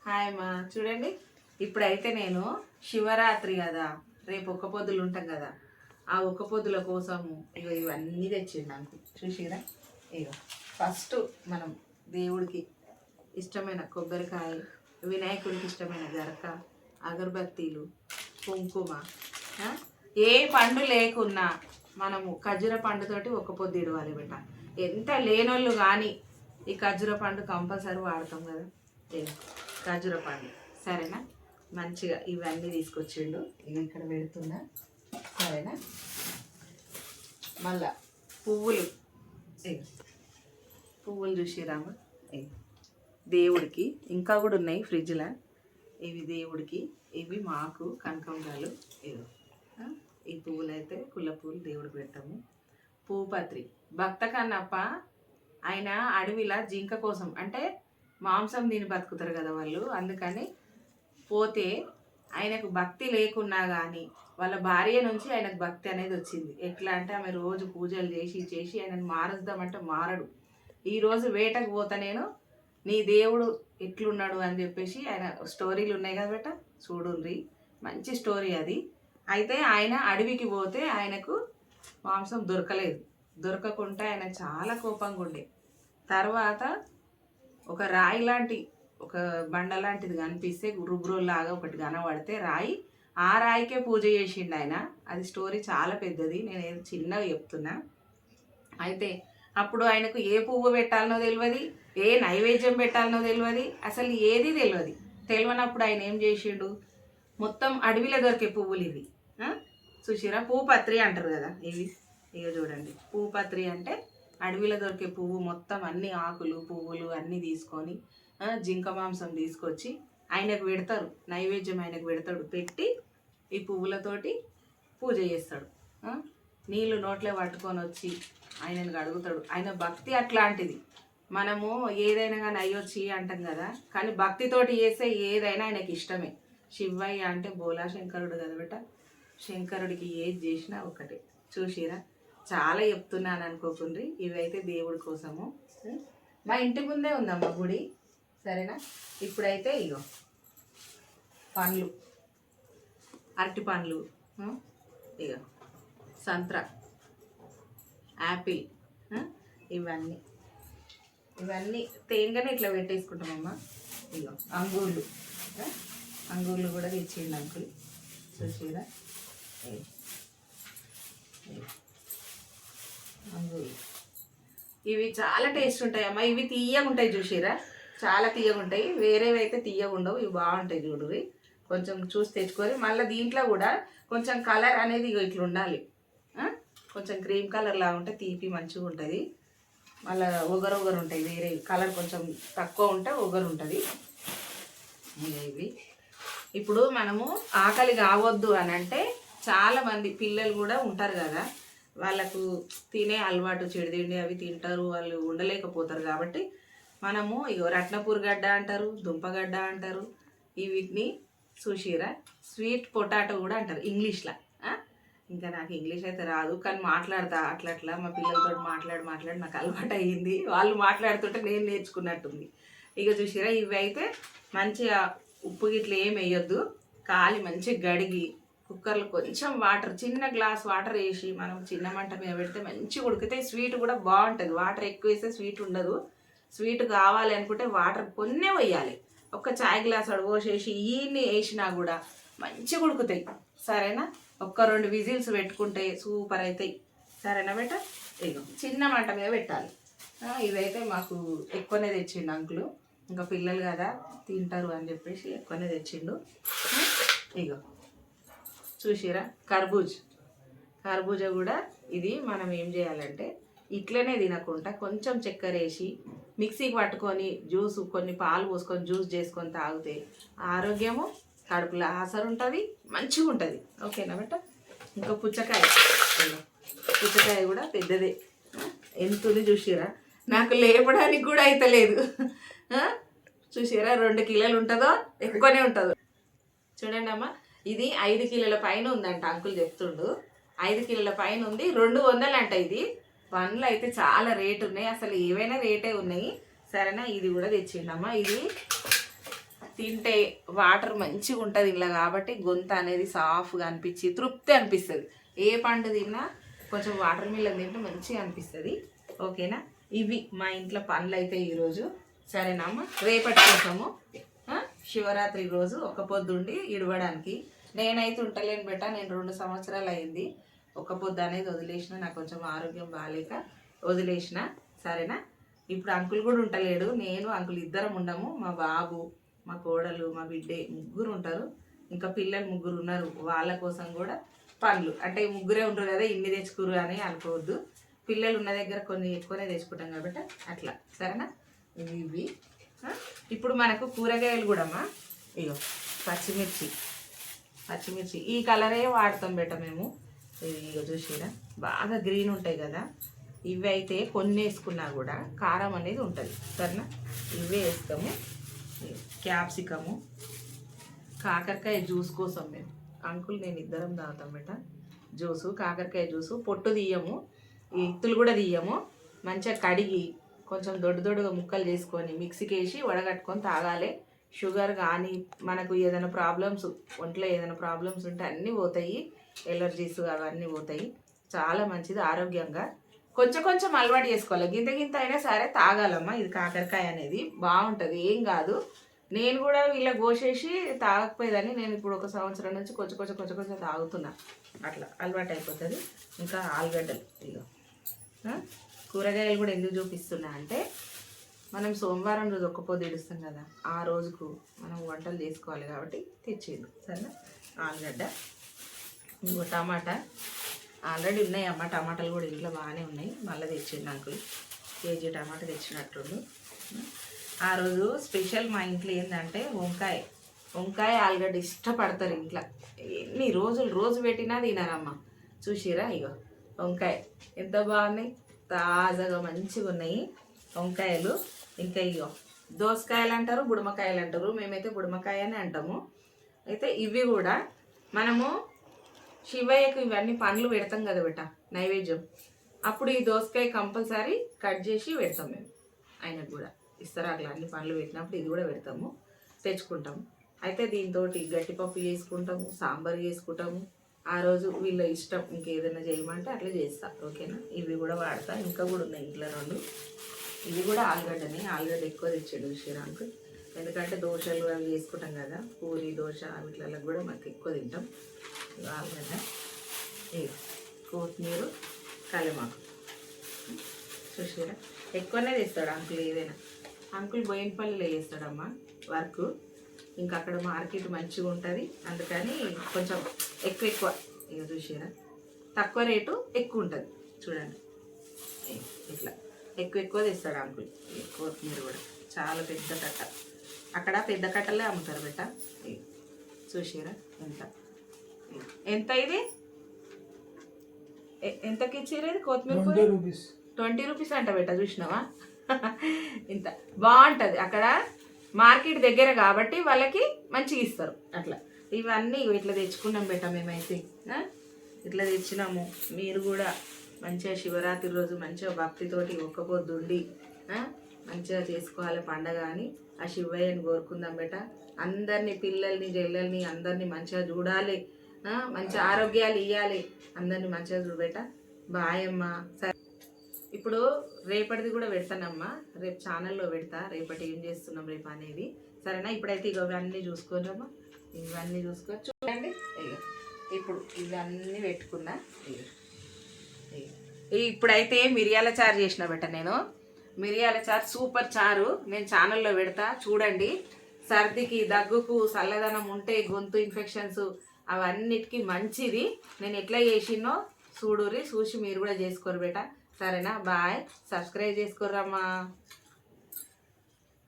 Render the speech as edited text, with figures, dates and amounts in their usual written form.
Hi మా చూడండి. ఇప్పుడైతే నేను శివరాత్రి కదా, రేపు ఒక్క పొద్దులు ఉంటాం కదా, ఆ ఒక్క పొద్దుల కోసము ఇగో ఇవన్నీ తెచ్చిండు నాకు. చూసిరా, ఇగో ఫస్ట్ మనం దేవుడికి ఇష్టమైన కొబ్బరికాయ, వినాయకుడికి ఇష్టమైన గరక, అగరబత్తీలు, కుంకుమ, ఏ పండు లేకున్నా మనము ఖర్జూర పండుతోటి ఒక్క పొద్దు ఇడవాలి బిడ్డ. ఎంత లేనోళ్ళు కానీ ఈ ఖర్జూర పండు కంపల్సరీ వాడతాం కదా. ఖర్జూర పండు సరేనా. మంచిగా ఇవన్నీ తీసుకొచ్చిండు, ఇవి ఇక్కడ పెడుతున్నా సరేనా. మళ్ళా పువ్వులు, పువ్వులు చూసిరామా, దేవుడికి ఇంకా కూడా ఉన్నాయి ఫ్రిడ్జ్లో. ఇవి దేవుడికి, ఇవి మాకు కనకాంబరాలు. ఈ పువ్వులు అయితే కుల్ల పువ్వులు దేవుడికి పెట్టాము. పూపత్రి భక్త కన్నప్ప ఆయన అడవిలా జింక కోసం, అంటే మాంసం తిని బతుకుతారు కదా వాళ్ళు, అందుకని పోతే ఆయనకు భక్తి లేకున్నా కానీ వాళ్ళ భార్య నుంచి ఆయనకు భక్తి అనేది వచ్చింది. ఎట్లా అంటే ఆమె రోజు పూజలు చేసి చేసి ఆయనను మారుద్దామంటే మారడు. ఈరోజు వేటకు పోతా నేను, నీ దేవుడు ఎట్లున్నాడు అని చెప్పేసి ఆయన స్టోరీలు ఉన్నాయి కదా బేట, చూడుండ్రి, మంచి స్టోరీ అది. అయితే ఆయన అడవికి పోతే ఆయనకు మాంసం దొరకలేదు. దొరకకుండా ఆయన చాలా కోపంగా ఉండే. తర్వాత ఒక రాయి లాంటి, ఒక బండ లాంటిది కనిపిస్తే రుబ్రోల్లాగా ఒకటి కనబడితే రాయి, ఆ రాయికే పూజ చేసిండు ఆయన. అది స్టోరీ చాలా పెద్దది, నేను ఏదో చిన్నగా చెప్తున్నా. అయితే అప్పుడు ఆయనకు ఏ పువ్వు పెట్టాలనో తెలియదు, ఏ నైవేద్యం పెట్టాలనో తెలియదు, అసలు ఏది తెలియనప్పుడు ఆయన ఏం చేసిండు, మొత్తం అడవిలో దొరికే పువ్వులు ఇవి చూసిరా, పూపత్రి అంటారు కదా ఇవి. ఇక చూడండి, పూపత్రి అంటే అడవిలో దొరికే పువ్వు. మొత్తం అన్ని ఆకులు పువ్వులు అన్నీ తీసుకొని జింక మాంసం తీసుకొచ్చి ఆయనకు పెడతారు, నైవేద్యం ఆయనకు పెడతాడు. పెట్టి ఈ పువ్వులతోటి పూజ చేస్తాడు. నీళ్ళు నోట్లే పట్టుకొని వచ్చి ఆయనను అడుగుతాడు. ఆయన భక్తి అట్లాంటిది. మనము ఏదైనా కానీ అయ్యొచ్చి అంటాం కదా, కానీ భక్తితోటి చేస్తే ఏదైనా ఆయనకి ఇష్టమే. శివయ్య అంటే బోలా శంకరుడు కదా బేట, శంకరుడికి ఏది చేసినా ఒకటే. చూసిరా, చాలా చెప్తున్నాను అనుకోకుండ్రి. ఇవైతే దేవుడి కోసము. మా ఇంటి ముందే ఉందమ్మా గుడి సరేనా. ఇప్పుడైతే ఇగో పండ్లు, అరటి పండ్లు, ఇగో సంత్ర, యాపిల్, ఇవన్నీ తేంగానే ఇట్లా పెట్టేసుకుంటామమ్మా. ఇగో అంగూర్లు కూడా తెచ్చిండు అంకుల్. చూసిరా, అంగూర్లు ఇవి చాలా టేస్ట్ ఉంటాయమ్మా. ఇవి తీయగా ఉంటాయి చూసిరా, చాలా తీయగా ఉంటాయి. వేరేవి అయితే తీయగా ఉండవు, ఇవి బాగుంటాయి. చూడురి, కొంచెం చూసి తెచ్చుకొని. మళ్ళీ దీంట్లో కూడా కొంచెం కలర్ అనేది ఇట్లా ఉండాలి, కొంచెం క్రీమ్ కలర్ లాగా ఉంటే తీపి మంచిగా ఉంటుంది. మళ్ళీ ఒగరు ఉంటాయి, వేరే కలర్ కొంచెం తక్కువ ఉంటే ఒగరు ఉంటుంది. ఇవి ఇప్పుడు మనము ఆకలి కావద్దు అని అంటే, చాలామంది పిల్లలు కూడా ఉంటారు కదా, వాళ్ళకు తినే అలవాటు చెడు తిండి అవి తింటారు, వాళ్ళు ఉండలేకపోతారు. కాబట్టి మనము ఇగో రత్నపూర్ గడ్డ అంటారు, దుంపగడ్డ అంటారు, వీటిని చూసిరా స్వీట్ పొటాటో కూడా అంటారు ఇంగ్లీష్లో. ఇంకా నాకు ఇంగ్లీష్ అయితే రాదు, కానీ మాట్లాడతా అట్లా మా పిల్లలతో మాట్లాడి నాకు అలవాటు అయ్యింది. వాళ్ళు మాట్లాడుతుంటే నేను నేర్చుకున్నట్టుంది. ఇక చూసిరా, ఇవి అయితే మంచిగా ఉప్పు గిట్ల ఏం వేయొద్దు, కాలి మంచిగా గడిగి కుక్కర్లో కొంచెం వాటర్, చిన్న గ్లాస్ వాటర్ వేసి మనం చిన్న మంట మీద పెడితే మంచిగా ఉడికితే స్వీట్ కూడా బాగుంటుంది. వాటర్ ఎక్కువ వేస్తే స్వీట్ ఉండదు. స్వీట్ కావాలి అనుకుంటే వాటర్ కొన్నే వేయాలి. ఒక చాయ్ గ్లాస్ పోసేసి ఈయన్ని వేసినా కూడా మంచిగా ఉడుకుతాయి సరేనా. ఒక్క 2 విజిల్స్ పెట్టుకుంటే సూపర్ అవుతాయి సరేనా బేట. ఇగో చిన్న మంట మీద పెట్టాలి. ఇవైతే మాకు ఎక్కువనే తెచ్చిండు అంకులు, ఇంకా పిల్లలు కదా తింటారు అని చెప్పేసి ఎక్కువనే తెచ్చిండు. ఇగో చూసిరా, కర్బూజా కూడా ఇది మనం ఏం చేయాలంటే ఇట్లనే తినకుండా కొంచెం చక్కెర వేసి మిక్సీకి పట్టుకొని జ్యూస్, కొన్ని పాలు పోసుకొని జ్యూస్ చేసుకొని తాగితే ఆరోగ్యము, కడుపులో ఆసరు ఉంటుంది, మంచిగా ఉంటుంది. ఓకేనా బేట. ఇంకా పుచ్చకాయ కూడా పెద్దదే, ఎంతుంది చూసిరా, నాకు లేపడానికి కూడా అయితలేదు. చూసిరా 2 కిలోలు ఉంటుందో ఎక్కువనే ఉంటుందో. చూడండి అమ్మ, ఇది 5 కిలోల పైన ఉందంట అంకుల్ చెప్తుండు. 5 కిలోల పైన ఉంది, 200 అంట. ఇది పండ్లు అయితే చాలా రేటు ఉన్నాయి, అసలు ఏవైనా రేటే ఉన్నాయి సరేనా. ఇది కూడా తెచ్చిండమ్మా. ఇది తింటే వాటర్ మంచిగా ఉంటుంది ఇలా కాబట్టి గొంతు అనేది సాఫ్గా అనిపించి తృప్తి అనిపిస్తుంది. ఏ పండు తిన్నా కొంచెం వాటర్ మిల్లన్ తింటే మంచిగా అనిపిస్తుంది. ఓకేనా, ఇవి మా ఇంట్లో పనులు అయితే ఈరోజు. సరేనమ్మా, రేపటి కోసము శివరాత్రి రోజు ఒక పొద్దుండి ఇడవడానికి నేనైతే ఉంటలేను బెట్ట. నేను 2 సంవత్సరాలు అయింది ఒక పొద్దు అనేది వదిలేసిన, నాకు కొంచెం ఆరోగ్యం బాగాలేక వదిలేసిన. సరేనా, ఇప్పుడు అంకుల్ కూడా ఉంటలేడు, నేను అంకుల్ ఇద్దరం ఉండము. మా బాబు, మా కోడలు, మా బిడ్డే ముగ్గురు ఉంటారు. ఇంకా పిల్లలు 3 ఉన్నారు, వాళ్ళ కోసం కూడా పనులు. అంటే 3 ఉంటారు కదా, ఇన్ని తెచ్చుకురు అని అనుకోవద్దు. పిల్లలు ఉన్న దగ్గర కొన్ని ఎక్కువనే తెచ్చుకుంటాం కాబట్టి అట్లా. సరేనా, ఇవి ఇప్పుడు మనకు కూరగాయలు కూడా అమ్మా, ఇగో పచ్చిమిర్చి ఈ కలరే వాడతాం బెట్ట మేము. ఇగో చూసిరా బాగా గ్రీన్ ఉంటాయి కదా, ఇవి అయితే కొన్ని వేసుకున్నా కూడా కారం అనేది ఉంటుంది. సరేనా, ఇవే వేస్తాము. క్యాప్సికము, కాకరకాయ జ్యూస్ కోసం మేము అంకుల్ నేను ఇద్దరం తాగుతాం బెట్ట జ్యూసు. కాకరకాయ జ్యూసు పొట్టు తీయము, ఇత్తులు కూడా తీయము. మంచిగా కడిగి కొంచెం దొడ్డుగా ముక్కలు చేసుకొని మిక్సీకి వేసి వడగట్టుకొని తాగాలి. షుగర్ కానీ మనకు ఏదైనా ప్రాబ్లమ్స్, ఒంట్లో ఏదైనా ప్రాబ్లమ్స్ ఉంటే అన్నీ పోతాయి, ఎలర్జీస్ అవన్నీ పోతాయి. చాలా మంచిది ఆరోగ్యంగా. కొంచెం అలవాటు చేసుకోవాలి, గింత అయినా సరే తాగాలమ్మా. ఇది కాకరకాయ అనేది బాగుంటుంది, ఏం కాదు. నేను కూడా వీళ్ళ కోసేసి తాగకపోయేదని, నేను ఇప్పుడు 1 సంవత్సరం నుంచి కొంచెం తాగుతున్నా. అట్లా అలవాటు అయిపోతుంది. ఇంకా ఆలుగడ్డలు, ఇక కూరగాయలు కూడా ఎందుకు చూపిస్తున్నా అంటే, మనం సోమవారం రోజు ఒక్క పొద్దు ఇడుస్తాం కదా, ఆ రోజుకు మనం వంటలు చేసుకోవాలి కాబట్టి తెచ్చేది. సరేనా, ఆలుగడ్డ, ఇంకో టమాటా ఆల్రెడీ ఉన్నాయి అమ్మ. టమాటాలు కూడా ఇంట్లో బాగానే ఉన్నాయి, మళ్ళీ తెచ్చింది అంకుల్. కేజీ టమాటా తెచ్చినట్టుండు. ఆ రోజు స్పెషల్ మా ఇంట్లో ఏంటంటే వంకాయ ఆలుగడ్డ ఇష్టపడతారు ఇంట్లో. ఎన్ని రోజు పెట్టినా తినారమ్మ. చూసిరా, ఇగో వంకాయ ఎంత బాగున్నాయి, తాజాగా మంచిగా ఉన్నాయి వంకాయలు. ఇంకా ఇగో దోసకాయలు అంటారు, బుడమకాయలు అంటారు, మేమైతే బుడమకాయ అని అంటాము. అయితే ఇవి కూడా మనము శివయ్యకు ఇవన్నీ పండ్లు పెడతాం కదా బెట్ట, నైవేద్యం. అప్పుడు ఈ దోసకాయ కంపల్సరీ కట్ చేసి పెడతాం మేము. ఆయనకు కూడా ఇస్తారు అట్లా అన్ని పండ్లు పెట్టినప్పుడు ఇది కూడా పెడతాము, తెచ్చుకుంటాము. అయితే దీంతో గట్టిపప్పు చేసుకుంటాము, సాంబార్ చేసుకుంటాము. ఆ రోజు వీళ్ళ ఇష్టం, ఇంకేదైనా చేయమంటే అట్లా చేస్తా. ఓకేనా, ఇవి కూడా వాడతా. ఇంకా కూడా ఉన్నాయి ఇంట్లో 2. ఇది కూడా ఆలుగడ్డని, ఆలుగడ్డ ఎక్కువ తెచ్చాడు శ్రీరాంకు. ఎందుకంటే దోశలు అవి చేసుకుంటాం కదా, పూరి దోశ వీటిలలో కూడా మనకి ఎక్కువ తింటాం. ఆలుగడ్డ, కొత్తిమీర, కలమాకు. చూసారా, ఎక్కువనే తెస్తాడు అంకుల్. ఏదైనా అంకుల్ బోయినపల్లిలో చేస్తాడమ్మా వర్క్. ఇంకా అక్కడ మార్కెట్ మంచిగా ఉంటుంది, అందుకని కొంచెం ఎక్కువ. ఇక చూసారా, తక్కువ రేటు ఎక్కువ ఉంటుంది. చూడండి, ఇట్లా ఎక్కువ తెస్తాడు అంకుల్. కొత్తిమీర కూడా చాలా పెద్ద కట్ట, అక్కడ పెద్ద కట్టలే అమ్ముతారు బెట్ట. చూసారా ఎంత ఇది, ఎంతకి ఇచ్చారు ఇది కొత్తిమీర? 20 రూపీస్ అంట బెట్ట. చూసినావా, ఇంత బాగుంటుంది. అక్కడ మార్కెట్ దగ్గర కాబట్టి వాళ్ళకి మంచిగా ఇస్తారు అట్లా. ఇవన్నీ ఇట్లా తెచ్చుకున్నాం బెట్ట మేమైతే. ఇట్లా తెచ్చినాము. మీరు కూడా మంచిగా శివరాత్రి రోజు మంచిగా భక్తితోటి ఒక్క పొద్దుండి మంచిగా చేసుకోవాలి పండగ అని ఆ శివయ్యని కోరుకుందాం బెట్ట. అందరినీ, పిల్లల్ని, జల్లల్ని అందరినీ మంచిగా చూడాలి, మంచి ఆరోగ్యాలు ఇవ్వాలి, అందరినీ మంచిగా చూడబెట్ట. బాయ్ అమ్మా. సరే, ఇప్పుడు రేపటిది కూడా పెడతానమ్మా, రేపు ఛానల్లో పెడతా రేపటి ఏం చేస్తున్నాం రేపు అనేది. సరేనా, ఇప్పుడైతే ఇవన్నీ చూసుకోనమ్మా, ఇవన్నీ చూసుకొని చూడండి. ఇప్పుడు ఇవన్నీ పెట్టుకున్నా. ఇప్పుడైతే మిరియాల చారు చేసిన బెట్ట నేను. మిరియాల చారు సూపర్ చారు, నేను ఛానల్లో పెడతా చూడండి. సర్దికి, దగ్గుకు, చల్లదనం ఉంటే, గొంతు ఇన్ఫెక్షన్స్ అవన్నిటికీ మంచిది. నేను ఎట్లా చేసినో చూడురి, చూసి మీరు కూడా చేసుకోరు బెట్ట. సరేనా, బాయ్. సబ్స్క్రైబ్ చేసుకోరమ్మా.